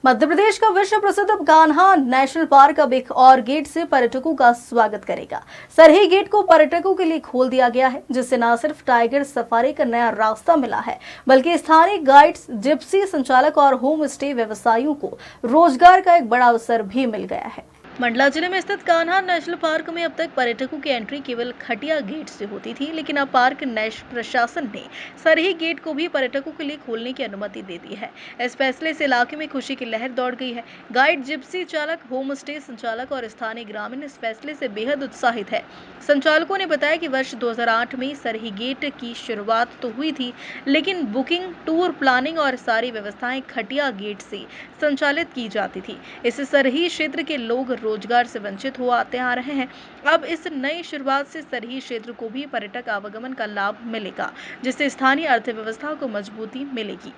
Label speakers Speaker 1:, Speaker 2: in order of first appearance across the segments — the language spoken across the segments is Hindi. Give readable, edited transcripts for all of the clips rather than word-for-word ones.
Speaker 1: मध्य प्रदेश का विश्व प्रसिद्ध कान्हा नेशनल पार्क अब एक और गेट से पर्यटकों का स्वागत करेगा। सरही गेट को पर्यटकों के लिए खोल दिया गया है, जिससे न सिर्फ टाइगर सफारी का नया रास्ता मिला है, बल्कि स्थानीय गाइड्स, जिप्सी संचालक और होम स्टे व्यवसायियों को रोजगार का एक बड़ा अवसर भी मिल गया है। मंडला जिले में स्थित कान्हा नेशनल पार्क में अब तक पर्यटकों की एंट्री केवल खटिया गेट से होती थी, लेकिन अब पार्क प्रशासन ने सरही गेट को भी पर्यटकों के लिए खोलने की अनुमति दे दी है। इस फैसले से इलाके में खुशी की लहर दौड़ गई है। गाइड, जिप्सी चालक, होम स्टे संचालक और स्थानीय ग्रामीण इस फैसले से बेहद उत्साहित है। संचालकों ने बताया कि वर्ष 2008 में सरही गेट की शुरुआत तो हुई थी, लेकिन बुकिंग, टूर प्लानिंग और सारी व्यवस्थाएं खटिया गेट से संचालित की जाती थी। इससे सरही क्षेत्र के लोग रोजगार से वंचित हो आते आ रहे हैं। अब इस नई शुरुआत से सरही क्षेत्र को भी पर्यटक आवागमन का लाभ मिलेगा, जिससे स्थानीय अर्थव्यवस्था को मजबूती मिलेगी।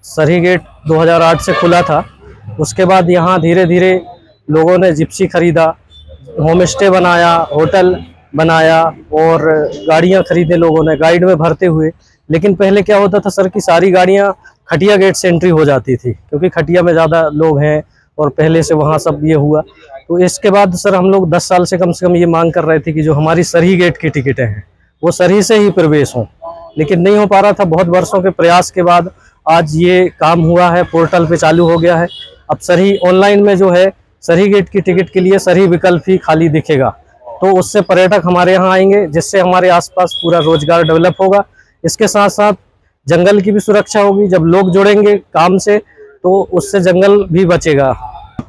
Speaker 2: सरही गेट 2008 से खुला था। उसके बाद यहाँ धीरे धीरे लोगों ने जिप्सी खरीदा, होम स्टे बनाया, होटल बनाया और गाड़ियाँ खरीदे लोगों ने, गाइड में भरते हुए। लेकिन पहले क्या होता था सर कि सारी गाड़ियाँ खटिया गेट से एंट्री हो जाती थी, क्योंकि खटिया में ज़्यादा लोग हैं और पहले से वहाँ सब ये हुआ। तो इसके बाद सर हम लोग 10 साल से कम ये मांग कर रहे थे कि जो हमारी सरही गेट की टिकटें हैं वो सरही से ही प्रवेश हों, लेकिन नहीं हो पा रहा था। बहुत वर्षों के प्रयास के बाद आज ये काम हुआ है, पोर्टल पे चालू हो गया है। अब सरही ऑनलाइन में जो है सरही गेट की टिकट के लिए सरही विकल्प ही खाली दिखेगा, तो उससे पर्यटक हमारे यहाँ आएंगे, जिससे हमारे आसपास पूरा रोजगार डेवलप होगा। इसके साथ साथ जंगल की भी सुरक्षा होगी। जब लोग जुड़ेंगे काम से तो उससे जंगल भी बचेगा।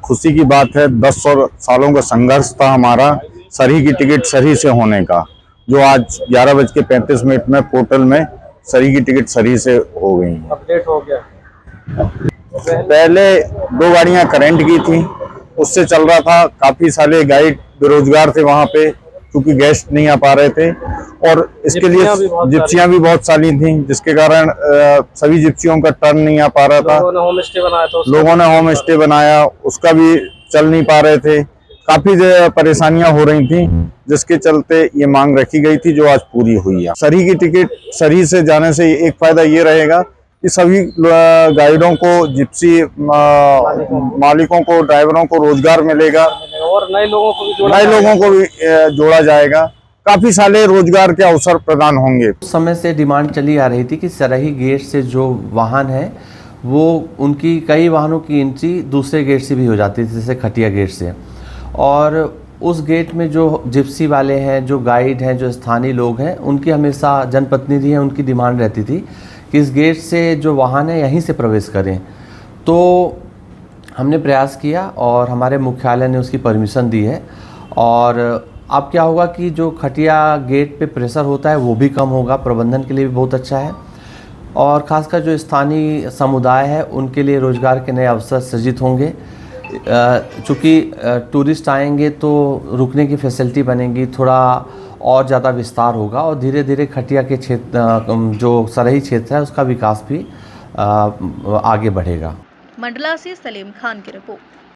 Speaker 3: खुशी की बात है, 10 सालों का संघर्ष था हमारा सरही की टिकट सरही से होने का, जो आज 11:35 में पोर्टल में सरही की टिकट सरही से हो गई।
Speaker 2: अपडेट हो गया।
Speaker 3: पहले 2 गाड़ियां करंट की थी, उससे चल रहा था। काफी सारे गाइड बेरोजगार थे वहां पे, क्योंकि गेस्ट नहीं आ पा रहे थे, और इसके लिए जिप्सियां भी बहुत सारी थी, जिसके कारण सभी जिप्सियों का टर्न नहीं आ पा रहा था। लोगों ने होम स्टे बनाया, उसका भी चल नहीं पा रहे थे। काफी परेशानियां हो रही थी, जिसके चलते ये मांग रखी गई थी, जो आज पूरी हुई है। सरही की टिकट सरही से जाने से एक फायदा ये रहेगा कि सभी गाइडों को, जिप्सी मालिकों को, ड्राइवरों को रोजगार मिलेगा और नए लोगों को भी जोड़ा जाएगा। काफी सारे रोजगार के अवसर प्रदान होंगे।
Speaker 4: उस समय से डिमांड चली आ रही थी कि सरही गेट से जो वाहन है वो उनकी कई वाहनों की एंट्री दूसरे गेट से भी हो जाती थी, जैसे खटिया गेट से। और उस गेट में जो जिप्सी वाले हैं, जो गाइड हैं, जो स्थानीय लोग हैं, उनकी हमेशा जनप्रतिनिधि हैं, उनकी डिमांड रहती थी कि इस गेट से जो वाहन है यहीं से प्रवेश करें। तो हमने प्रयास किया और हमारे मुख्यालय ने उसकी परमिशन दी है। और अब क्या होगा कि जो खटिया गेट पे प्रेशर होता है वो भी कम होगा, प्रबंधन के लिए भी बहुत अच्छा है। और ख़ासकर जो स्थानीय समुदाय है उनके लिए रोज़गार के नए अवसर सृजित होंगे। चूँकि टूरिस्ट आएंगे तो रुकने की फैसिलिटी बनेगी, थोड़ा और ज़्यादा विस्तार होगा, और धीरे धीरे खटिया के क्षेत्र, जो सरही क्षेत्र है, उसका विकास भी आगे बढ़ेगा।
Speaker 1: मंडला से सलीम खान की रिपोर्ट।